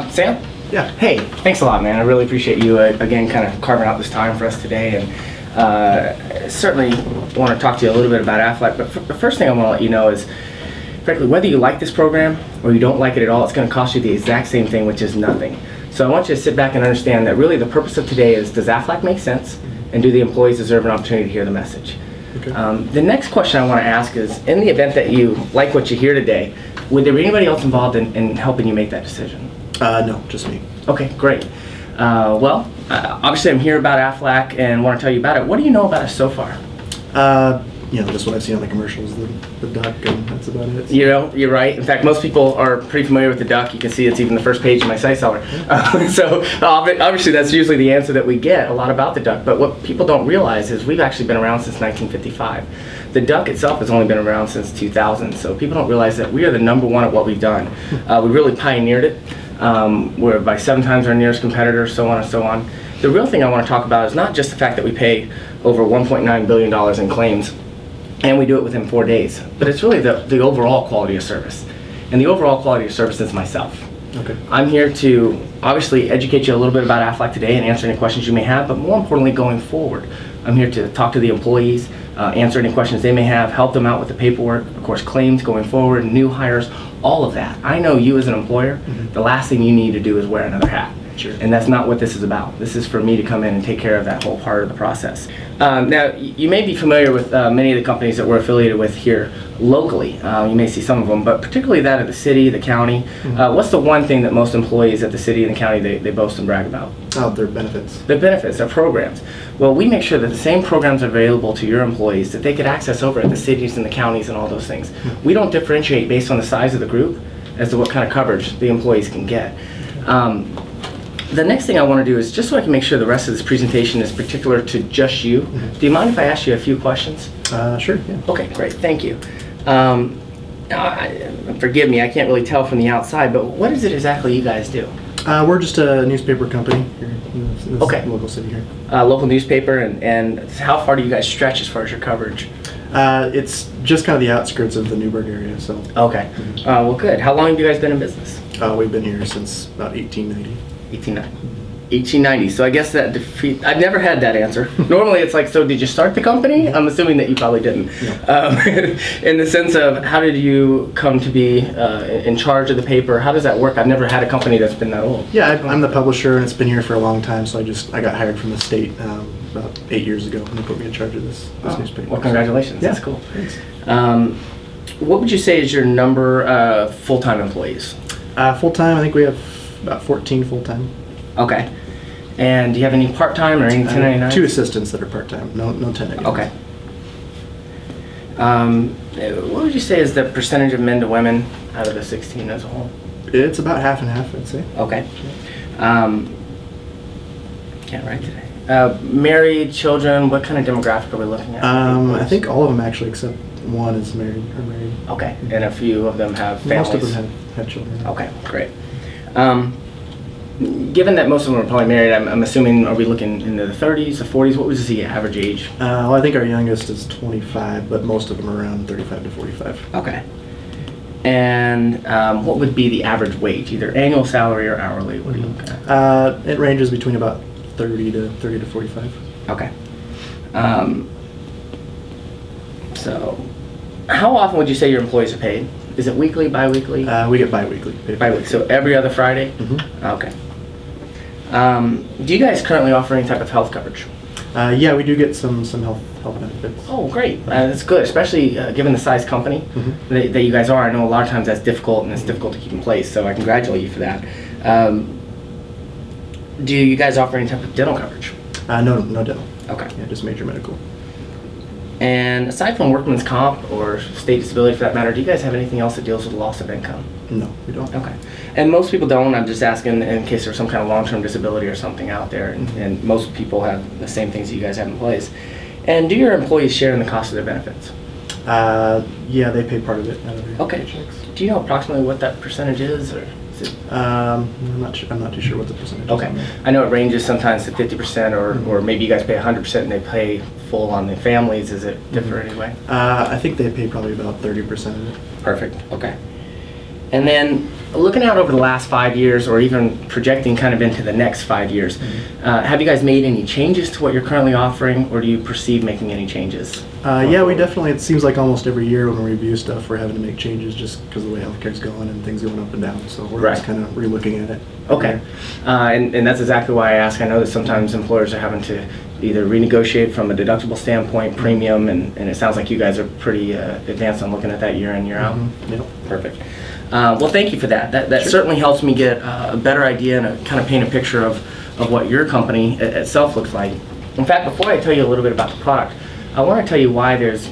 Sam? Yeah. Hey, thanks a lot, man. I really appreciate you, again, kind of carving out this time for us today. And certainly want to talk to you a little bit about Aflac. But the first thing I want to let you know is, frankly, whether you like this program or you don't like it at all, it's going to cost you the exact same thing, which is nothing. So I want you to sit back and understand that really the purpose of today is, does Aflac make sense? And do the employees deserve an opportunity to hear the message? Okay. The next question I want to ask is, in the event that you like what you hear today, would there be anybody else involved in helping you make that decision? No, just me. Okay, great. Obviously I'm here about Aflac and want to tell you about it. What do you know about us so far? Just what I've seen on the commercials, the duck, and that's about it. You know, you're right. In fact, most people are pretty familiar with the duck. You can see it's even the first page of my site seller. So obviously that's usually the answer that we get, a lot about the duck. But what people don't realize is we've actually been around since 1955. The duck itself has only been around since 2000. So people don't realize that we are the #1 at what we've done. We really pioneered it. We're by 7 times our nearest competitor, so on and so on. The real thing I want to talk about is not just the fact that we pay over $1.9 billion in claims, and we do it within 4 days, but it's really the overall quality of service. And the overall quality of service is myself. Okay. I'm here to obviously educate you a little bit about Aflac today and answer any questions you may have, but more importantly going forward, I'm here to talk to the employees, answer any questions they may have, help them out with the paperwork, of course claims going forward, new hires, all of that. I know you as an employer, the last thing you need to do is wear another hat. Sure. And that's not what this is about. This is for me to come in and take care of that whole part of the process. Now, you may be familiar with many of the companies that we're affiliated with here locally. You may see some of them, but particularly that of the city, the county. What's the one thing that most employees at the city and the county, they boast and brag about? Oh, their benefits. Their benefits, their programs. Well, we make sure that the same programs are available to your employees that they could access over at the cities and the counties and all those things. We don't differentiate based on the size of the group as to what kind of coverage the employees can get. The next thing I want to do is, just so I can make sure the rest of this presentation is particular to just you, do you mind if I ask you a few questions? Sure, yeah. Okay, great, thank you. Forgive me, I can't really tell from the outside, but what is it exactly you guys do? We're just a newspaper company here in this local city here. Local newspaper, and how far do you guys stretch as far as your coverage? It's just kind of the outskirts of the Newburgh area, so. Okay, well good. How long have you guys been in business? We've been here since about 1890. 1890. So I guess that defeat. I've never had that answer. Normally it's like, so did you start the company? I'm assuming that you probably didn't. No. In the sense of, how did you come to be in charge of the paper? How does that work? I've never had a company that's been that old. Yeah, I'm the publisher, and it's been here for a long time. So I got hired from the state about 8 years ago, and they put me in charge of this newspaper. Well, congratulations. Yeah. That's cool. Thanks. What would you say is your number of full-time employees? Full-time, I think we have about 14 full-time. Okay. And do you have any part-time or any 1099? 2 assistants that are part-time, no 1099. Okay. What would you say is the percentage of men to women out of the 16 as a whole? It's about half and half, I'd say. Okay. Can't write today. Married, children, what kind of demographic are we looking at? I think all of them actually, except one is married. Okay, and a few of them have families? Most of them have children. Okay, great. Given that most of them are probably married, I'm assuming, are we looking into the 30s, the 40s? What was the average age? Well, I think our youngest is 25, but most of them are around 35 to 45. Okay. And what would be the average wage, either annual salary or hourly? What are you looking at? It ranges between about 30 to 45. Okay. So, how often would you say your employees are paid? Is it weekly, bi-weekly? We get bi-weekly. Bi-weekly, so every other Friday? Okay. Do you guys currently offer any type of health coverage? Yeah, we do get some health benefits. Oh, great. That's good, especially given the size company that you guys are. I know a lot of times that's difficult, and it's difficult to keep in place, so I congratulate you for that. Do you guys offer any type of dental coverage? No dental. Okay. Yeah, just major medical. And aside from workman's comp or state disability for that matter, do you guys have anything else that deals with loss of income? No, we don't. Okay. And most people don't. I'm just asking in case there's some kind of long-term disability or something out there, and most people have the same things that you guys have in place. And do your employees share in the cost of their benefits? Yeah, they pay part of it out of their paychecks. Do you know approximately what that percentage is, or is it? I'm not too sure what the percentage is. Okay. I know it ranges sometimes to 50%, or maybe you guys pay 100% and they pay full on the families. Is it different anyway? I think they pay probably about 30% of it. Perfect. Okay. And then looking out over the last 5 years, or even projecting kind of into the next 5 years, have you guys made any changes to what you're currently offering, or do you perceive making any changes? Yeah, we definitely, it seems like almost every year when we review stuff, we're having to make changes just because of the way healthcare's going and things going up and down. So we're just kind of re-looking at it. Okay. And that's exactly why I ask. I know that sometimes employers are having to either renegotiate from a deductible standpoint, premium, and it sounds like you guys are pretty advanced on looking at that year in, year out. Yep. Perfect. Well, thank you for that. That certainly helps me get a better idea and kind of paint a picture of what your company itself looks like. In fact, before I tell you a little bit about the product, I want to tell you why there's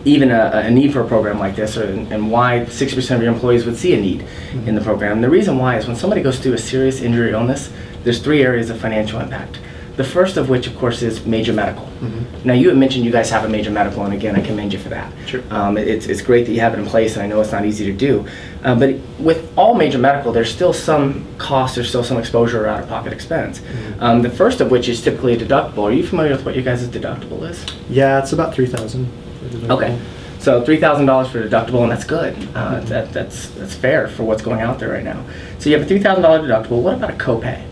even a need for a program like this, and why 60% of your employees would see a need in the program. The reason why is when somebody goes through a serious injury or illness, there's 3 areas of financial impact. The first of which, of course, is major medical. Now, you had mentioned you guys have a major medical, and again, I commend you for that. Sure. It's great that you have it in place, and I know it's not easy to do. But with all major medical, there's still some cost, there's still some exposure or out-of-pocket expense. The first of which is typically a deductible. Are you familiar with what your guys' deductible is? Yeah, it's about $3,000. Okay. So $3,000 for deductible, and that's good. That's fair for what's going out there right now. So you have a $3,000 deductible. What about a copay?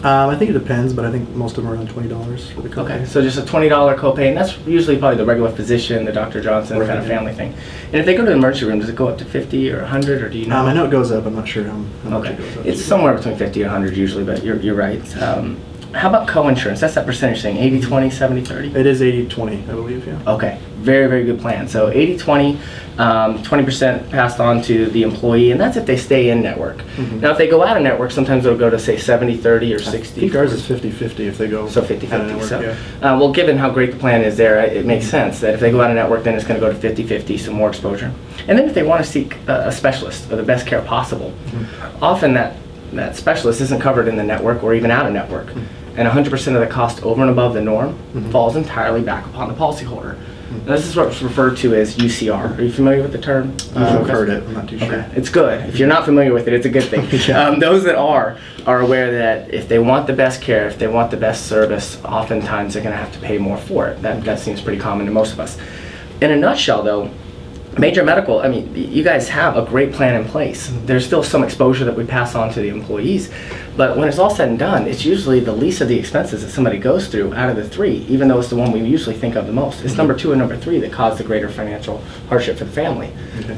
I think it depends, but I think most of them are around $20 for the copay. Okay, so just a $20 copay, and that's usually probably the regular physician, the Dr. Johnson kind of family thing. And if they go to the emergency room, does it go up to 50 or 100, or do you know? I know it goes up. I'm not sure how much it goes up. It's somewhere between 50 and 100 usually, but you're right. How about co-insurance? That's that percentage thing, 80-20, 70-30? It is 80-20, I believe, yeah. Okay, very, very good plan. So 80-20, 20% passed on to the employee, and that's if they stay in network. Now, if they go out of network, sometimes it'll go to, say, 70-30 or 60. I think ours is 50-50 if they go. So 50-50. out of network, So, yeah. well, given how great the plan is there, it makes sense that if they go out of network, then it's going to go to 50-50, some more exposure. And then if they want to seek a specialist or the best care possible, often that specialist isn't covered in the network or even out of network. And 100% of the cost over and above the norm falls entirely back upon the policyholder. Now, this is what's referred to as UCR. Are you familiar with the term? I've heard it. I'm not too sure. Okay. It's good. If you're not familiar with it, it's a good thing. Those that are aware that if they want the best care, if they want the best service, oftentimes they're going to have to pay more for it. That seems pretty common to most of us. In a nutshell, though, major medical, I mean, you guys have a great plan in place. There's still some exposure that we pass on to the employees, but when it's all said and done, it's usually the least of the expenses that somebody goes through out of the 3, even though it's the one we usually think of the most. It's number 2 and number 3 that cause the greater financial hardship for the family.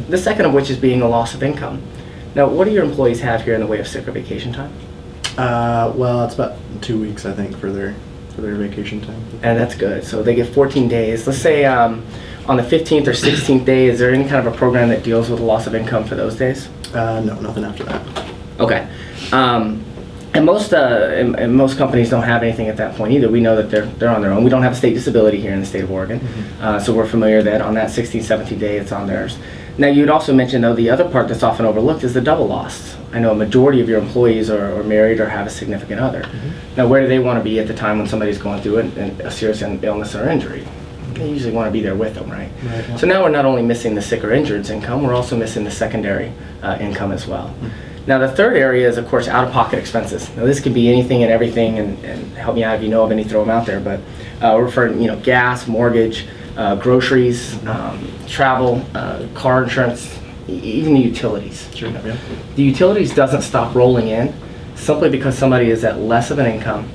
The second of which is being a loss of income. Now, what do your employees have here in the way of sick or vacation time? Well, it's about 2 weeks, I think, for their vacation time. And that's good. So they get 14 days. Let's say on the 15th or 16th day, is there any kind of a program that deals with loss of income for those days? No, nothing after that. Okay. And most companies don't have anything at that point either. We know that they're on their own. We don't have a state disability here in the state of Oregon, so we're familiar that on that 16th, 17th day, it's on theirs. Now, you'd also mentioned, though, the other part that's often overlooked is the double loss. I know a majority of your employees are married or have a significant other. Now, where do they want to be at the time when somebody's going through a serious illness or injury? They usually want to be there with them, right? Yeah. So now we're not only missing the sick or injured's income, we're also missing the secondary income as well. Now, the third area is, of course, out-of-pocket expenses. Now, this could be anything and everything, and help me out if you know of any, throw them out there, but we're referring, gas, mortgage, groceries, travel, car insurance, even the utilities. Sure. Yeah. The utilities doesn't stop rolling in simply because somebody is at less of an income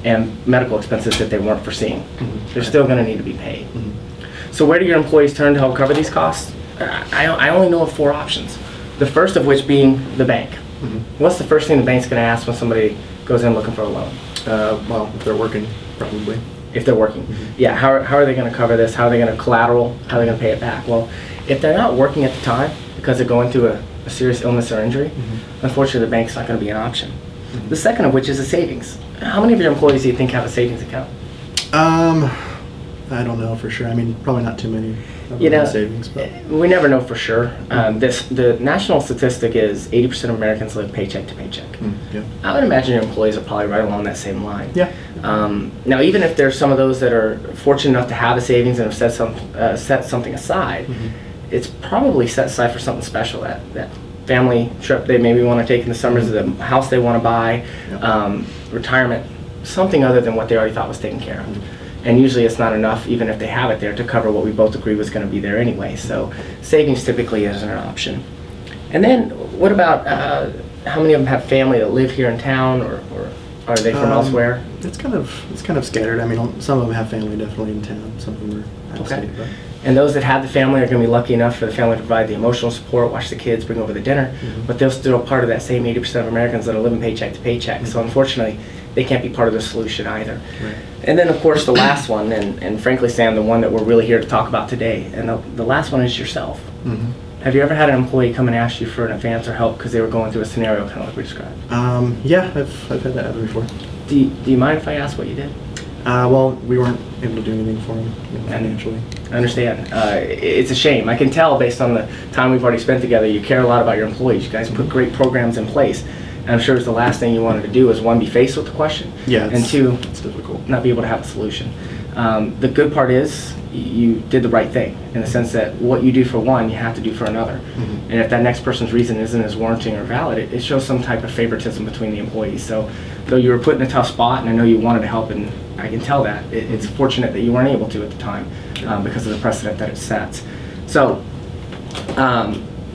and medical expenses that they weren't foreseeing. They're still going to need to be paid. So where do your employees turn to help cover these costs? I only know of 4 options. The first of which being the bank. What's the first thing the bank's going to ask when somebody goes in looking for a loan? Well, if they're working, probably. If they're working. Yeah, how are they going to cover this? How are they going to collateral? How are they going to pay it back? Well, if they're not working at the time because they're going through a serious illness or injury, unfortunately the bank's not going to be an option. The second of which is a savings. How many of your employees do you think have a savings account? I don't know for sure. I mean, probably not too many. Savings, but we never know for sure. The national statistic is 80% of Americans live paycheck to paycheck. Yeah. I would imagine your employees are probably right along that same line. Yeah. Now, even if there's some of those that are fortunate enough to have a savings and have set something aside, it's probably set aside for something special. That family trip they maybe want to take in the summers, the house they want to buy, retirement, something other than what they already thought was taken care of. And usually it's not enough, even if they have it there, to cover what we both agree was going to be there anyway. So savings typically isn't an option. And then what about how many of them have family that live here in town, or are they from elsewhere? It's kind of scattered. I mean, some of them have family definitely in town. Some of them are out of state. But. And those that have the family are going to be lucky enough for the family to provide the emotional support, watch the kids, bring over the dinner. But they're still part of that same 80% of Americans that are living paycheck to paycheck. So unfortunately, they can't be part of the solution either. Right. And then of course the last one, and frankly Sam, the one that we're really here to talk about today, and the last one is yourself. Have you ever had an employee come and ask you for an advance or help because they were going through a scenario kind of like we described? Yeah, I've had that happen before. Do you mind if I ask what you did? Well, we weren't able to do anything for them financially. I understand. It's a shame. I can tell based on the time we've already spent together, you care a lot about your employees. You guys put great programs in place. And I'm sure it's the last thing you wanted to do is, one, be faced with the question, and two, it's difficult. Not be able to have a solution. The good part is you did the right thing in the sense that what you do for one, you have to do for another. And if that next person's reason isn't as warranting or valid, it shows some type of favoritism between the employees. So though you were put in a tough spot, and I know you wanted to help, and I can tell that, it's fortunate that you weren't able to at the time because of the precedent that it sets. So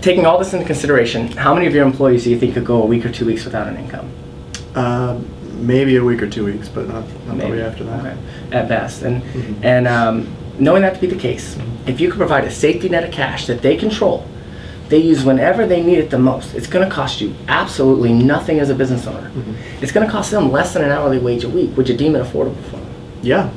taking all this into consideration, how many of your employees do you think could go a week or 2 weeks without an income? Maybe a week or 2 weeks, but not probably after that. Okay. At best. And knowing that to be the case, if you could provide a safety net of cash that they control, they use whenever they need it the most, it's going to cost you absolutely nothing as a business owner. It's going to cost them less than an hourly wage a week. Would you deem it affordable for them? Yeah,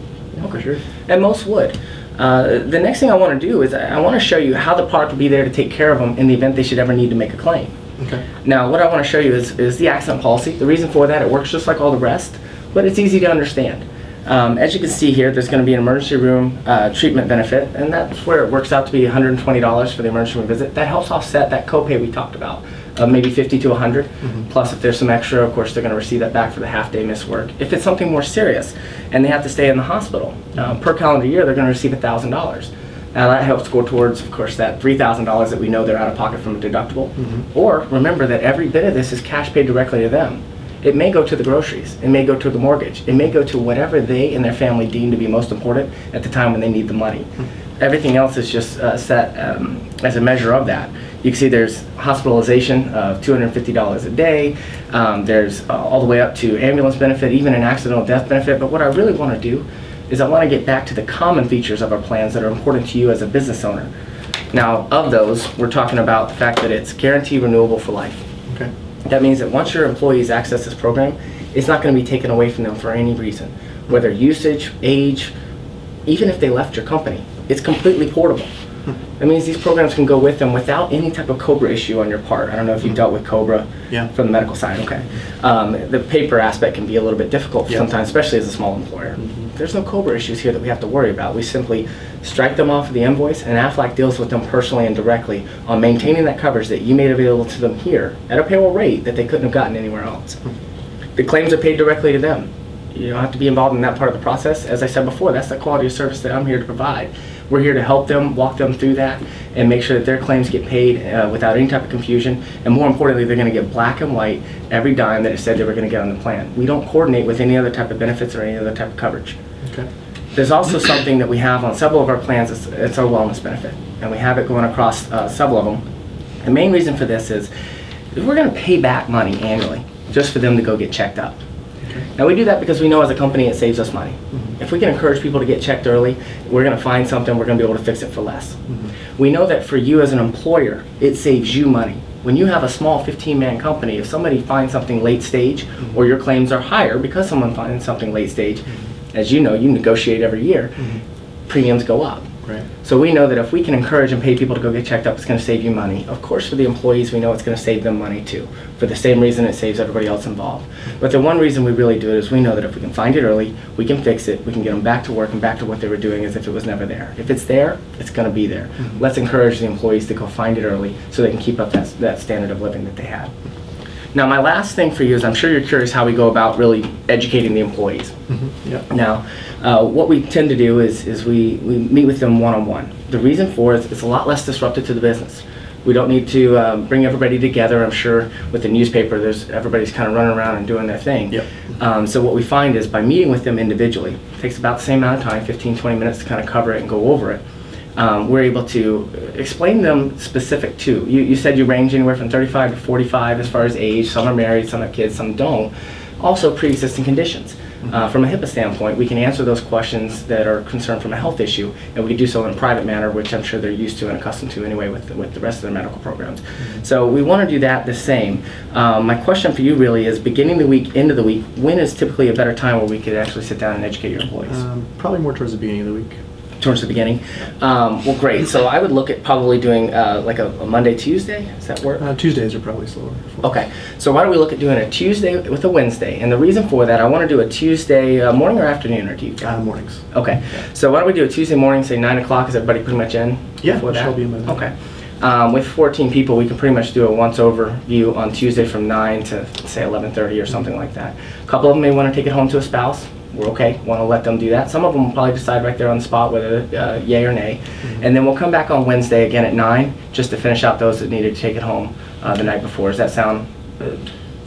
for sure. And most would. The next thing I want to do is I want to show you how the product will be there to take care of them in the event they should ever need to make a claim. Okay. Now, what I want to show you is the accident policy. The reason for that, it works just like all the rest, but it's easy to understand. As you can see here, there's going to be an emergency room treatment benefit, and that's where it works out to be $120 for the emergency room visit. That helps offset that copay we talked about, maybe $50 to $100. Plus, if there's some extra, of course, they're going to receive that back for the half-day missed work. If it's something more serious and they have to stay in the hospital, per calendar year, they're going to receive $1,000. Now that helps go towards, of course, that $3,000 that we know they're out of pocket from a deductible. Or remember that every bit of this is cash paid directly to them. It may go to the groceries, it may go to the mortgage, it may go to whatever they and their family deem to be most important at the time when they need the money. Everything else is just set as a measure of that. You can see there's hospitalization of $250 a day, there's all the way up to ambulance benefit, even an accidental death benefit. But what I really want to do is I want to get back to the common features of our plans that are important to you as a business owner. Now, of those, we're talking about the fact that it's guaranteed renewable for life. Okay. That means that once your employees access this program, it's not going to be taken away from them for any reason. Whether usage, age, even if they left your company, it's completely portable. That means these programs can go with them without any type of COBRA issue on your part. I don't know if you've dealt with COBRA from the medical side. Okay. The paper aspect can be a little bit difficult sometimes, especially as a small employer. There's no COBRA issues here that we have to worry about. We simply strike them off of the invoice, and Aflac deals with them personally and directly on maintaining that coverage that you made available to them here at a payroll rate that they couldn't have gotten anywhere else. The claims are paid directly to them. You don't have to be involved in that part of the process. As I said before, that's the quality of service that I'm here to provide. We're here to help them, walk them through that, and make sure that their claims get paid without any type of confusion. And more importantly, they're going to get black and white every dime that it said they were going to get on the plan. We don't coordinate with any other type of benefits or any other type of coverage. Okay. There's also something that we have on several of our plans. It's our wellness benefit, and we have it going across several of them. The main reason for this is we're going to pay back money annually just for them to go get checked up. Now we do that because we know as a company it saves us money. If we can encourage people to get checked early, we're going to find something, we're going to be able to fix it for less. We know that for you as an employer, it saves you money. When you have a small 15-man company, if somebody finds something late stage, or your claims are higher because someone finds something late stage, as you know, you negotiate every year, premiums go up. Right. So we know that if we can encourage and pay people to go get checked up, it's going to save you money. Of course, for the employees, we know it's going to save them money too, for the same reason it saves everybody else involved. But the one reason we really do it is we know that if we can find it early, we can fix it, we can get them back to work and back to what they were doing as if it was never there. If it's there, it's going to be there. Let's encourage the employees to go find it early so they can keep up that standard of living that they had. Now, my last thing for you is I'm sure you're curious how we go about really educating the employees. Now, what we tend to do is we meet with them one-on-one. The reason for it is it's a lot less disruptive to the business. We don't need to bring everybody together. I'm sure with the newspaper, everybody's kind of running around and doing their thing. So what we find is by meeting with them individually, it takes about the same amount of time, 15, 20 minutes to kind of cover it and go over it. we're able to explain them specific to. You said you range anywhere from 35 to 45 as far as age. Some are married, some have kids, some don't. Also pre-existing conditions. From a HIPAA standpoint, we can answer those questions that are concerned from a health issue, and we can do so in a private manner, which I'm sure they're used to and accustomed to anyway with the rest of their medical programs. So we want to do that the same. My question for you really is, beginning of the week, end of the week, when is typically a better time where we could actually sit down and educate your employees? Probably more towards the beginning of the week. Towards the beginning. Well, great. So I would look at probably doing like a Monday, Tuesday. Does that work? Tuesdays are probably slower. Okay. So why don't we look at doing a Tuesday with a Wednesday? And the reason for that, I want to do a Tuesday morning or afternoon, or do you? Mornings. Okay. So why don't we do a Tuesday morning, say 9 o'clock? Is everybody pretty much in? Yeah, for that? she'll be in by then. Okay. With 14 people, we can pretty much do a once-over view on Tuesday from 9 to, say, 11:30 or something like that. A couple of them may want to take it home to a spouse. We're okay. Want to let them do that. Some of them will probably decide right there on the spot whether yay or nay. And then we'll come back on Wednesday again at 9 just to finish out those that needed to take it home the night before. Does that sound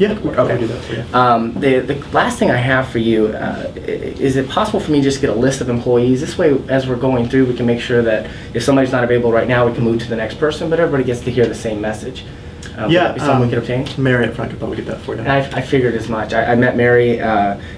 Yeah, we can do that for you. The last thing I have for you, is it possible for me to just get a list of employees? This way, as we're going through, we can make sure that if somebody's not available right now, we can move to the next person, but everybody gets to hear the same message. Would that be something we could obtain? Mary up front could probably get that for you. I figured as much. I met Mary.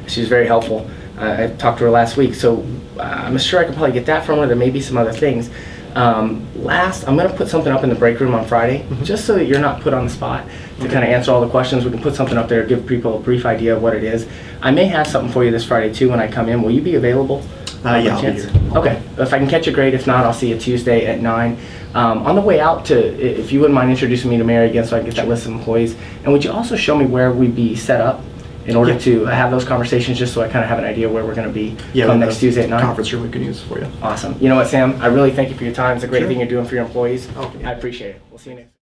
She was very helpful. I talked to her last week, so I'm sure I could probably get that from her. There may be some other things. Last, I'm going to put something up in the break room on Friday, just so that you're not put on the spot to kind of answer all the questions. We can put something up there, give people a brief idea of what it is. I may have something for you this Friday too when I come in. Will you be available? Yeah, I'll be here. Okay. If I can catch you, great. If not, I'll see you Tuesday at 9. On the way out, if you wouldn't mind introducing me to Mary again so I can get that list of employees. And would you also show me where we'd be set up in order to have those conversations, just so I kind of have an idea where we're going to be come next Tuesday at 9? Conference room we can use for you. Awesome. You know what, Sam? I really thank you for your time. It's a great thing you're doing for your employees. Okay. I appreciate it. We'll see you next